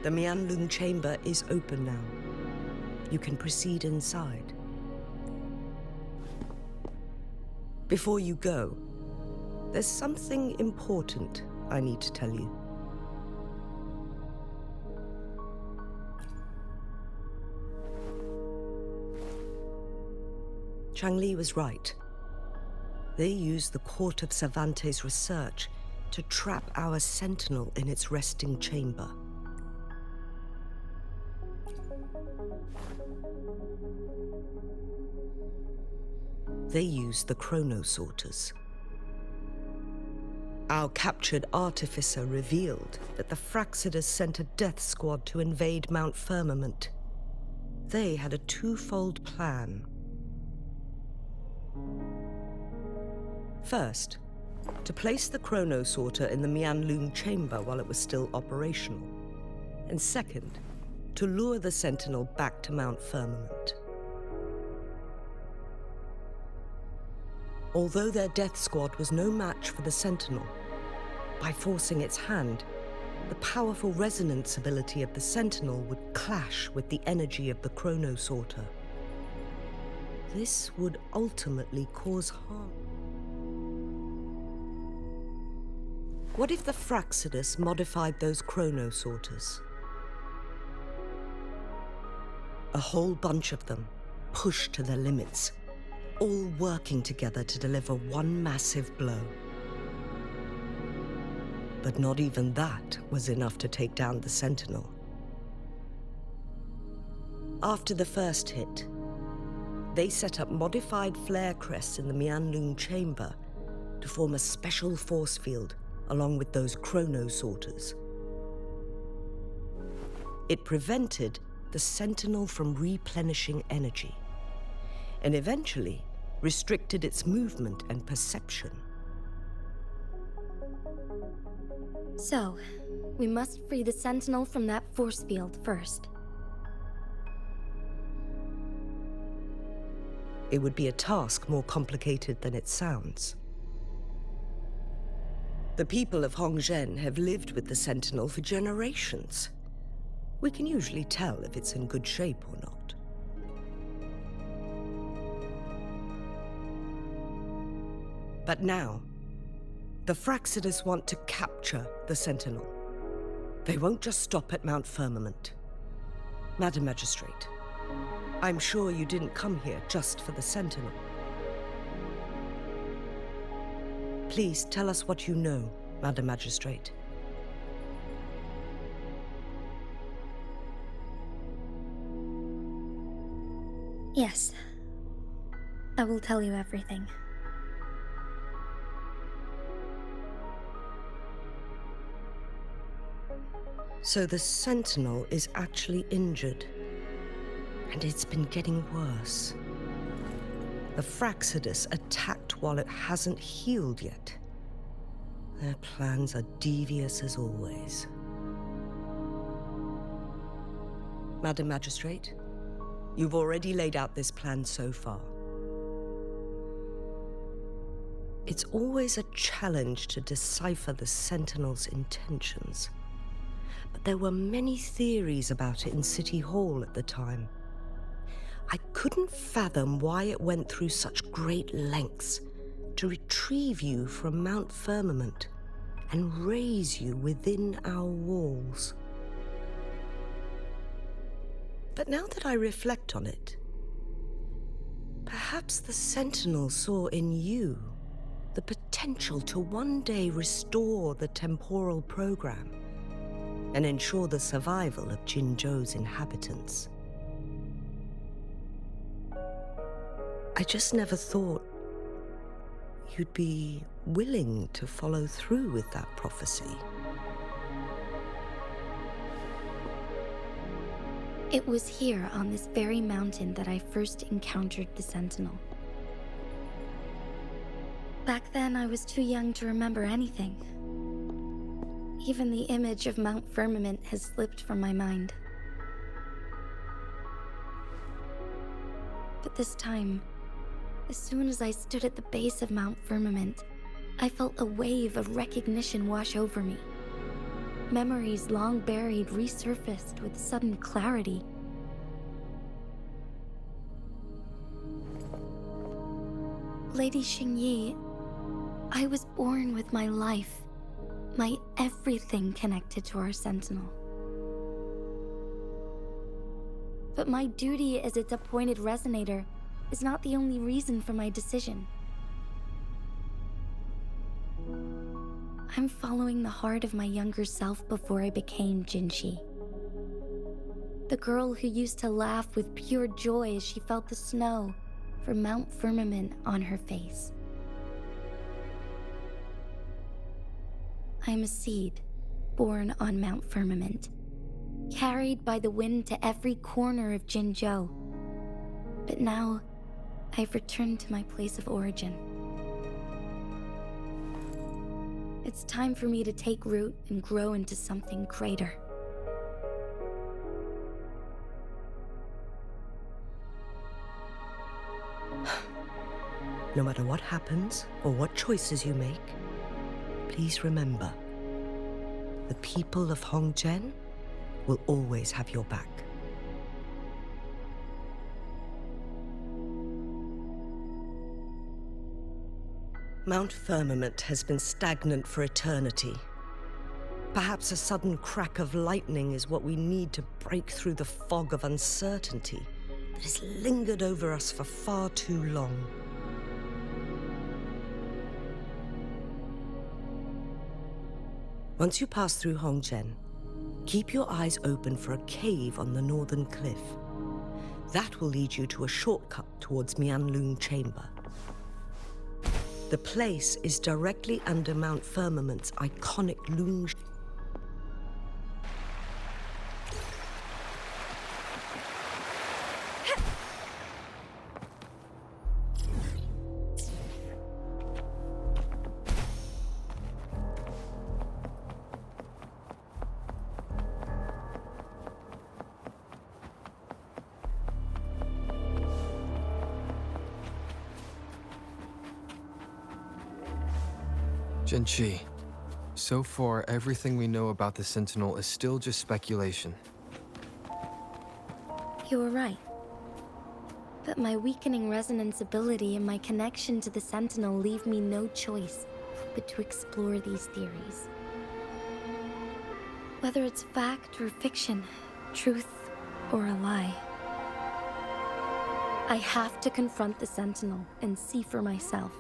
The Mianlung chamber is open now. You can proceed inside. Before you go, there's something important I need to tell you. Changli was right. They used the Court of Cervantes' research to trap our sentinel in its resting chamber. They used the chronosorters. Our captured artificer revealed that the Fraxidus sent a death squad to invade Mount Firmament. They had a twofold plan. First, to place the chronosorter in the Mianlung chamber while it was still operational. And second, to lure the sentinel back to Mount Firmament. Although their death squad was no match for the sentinel, by forcing its hand, the powerful resonance ability of the sentinel would clash with the energy of the chronosorter. This would ultimately cause harm. What if the Fraxidus modified those chronosorters? A whole bunch of them, pushed to their limits, all working together to deliver one massive blow. But not even that was enough to take down the sentinel. After the first hit, they set up modified flare crests in the Mianlung chamber to form a special force field along with those chronosorters. It prevented the sentinel from replenishing energy, and eventually restricted its movement and perception. So, we must free the sentinel from that force field first. It would be a task more complicated than it sounds. The people of Hongzhen have lived with the sentinel for generations. We can usually tell if it's in good shape or not. But now, the Fraxidus want to capture the sentinel. They won't just stop at Mount Firmament. Madam Magistrate, I'm sure you didn't come here just for the sentinel. Please tell us what you know, Madam Magistrate. Yes. I will tell you everything. So the sentinel is actually injured, and it's been getting worse. The Fraxidus attacked while it hasn't healed yet. Their plans are devious as always. Madam Magistrate, you've already laid out this plan so far. It's always a challenge to decipher the sentinel's intentions. But there were many theories about it in City Hall at the time. I couldn't fathom why it went through such great lengths to retrieve you from Mount Firmament and raise you within our walls. But now that I reflect on it, perhaps the Sentinel saw in you the potential to one day restore the temporal program and ensure the survival of Jinzhou's inhabitants. I just never thought you'd be willing to follow through with that prophecy. It was here on this very mountain that I first encountered the Sentinel. Back then, I was too young to remember anything. Even the image of Mount Firmament has slipped from my mind. But this time, as soon as I stood at the base of Mount Firmament, I felt a wave of recognition wash over me. Memories long buried resurfaced with sudden clarity. Lady XINYI, I was born with my life, my everything connected to our sentinel. But my duty as its appointed resonator is not the only reason for my decision. I'm following the heart of my younger self before I became JINHSI. The girl who used to laugh with pure joy as she felt the snow from Mount Firmament on her face. I am a seed born on Mount Firmament, carried by the wind to every corner of Jinzhou. But now, I've returned to my place of origin. It's time for me to take root and grow into something greater. No matter what happens or what choices you make, please remember, the people of Hongzhen will always have your back. Mount Firmament has been stagnant for eternity. Perhaps a sudden crack of lightning is what we need to break through the fog of uncertainty that has lingered over us for far too long. Once you pass through Hongzhen, keep your eyes open for a cave on the northern cliff. That will lead you to a shortcut towards Mianlun Chamber. The place is directly under Mount Firmament's iconic Lung. JINHSI, so far everything we know about the Sentinel is still just speculation. You were right. But my weakening resonance ability and my connection to the Sentinel leave me no choice but to explore these theories. Whether it's fact or fiction, truth or a lie, I have to confront the Sentinel and see for myself.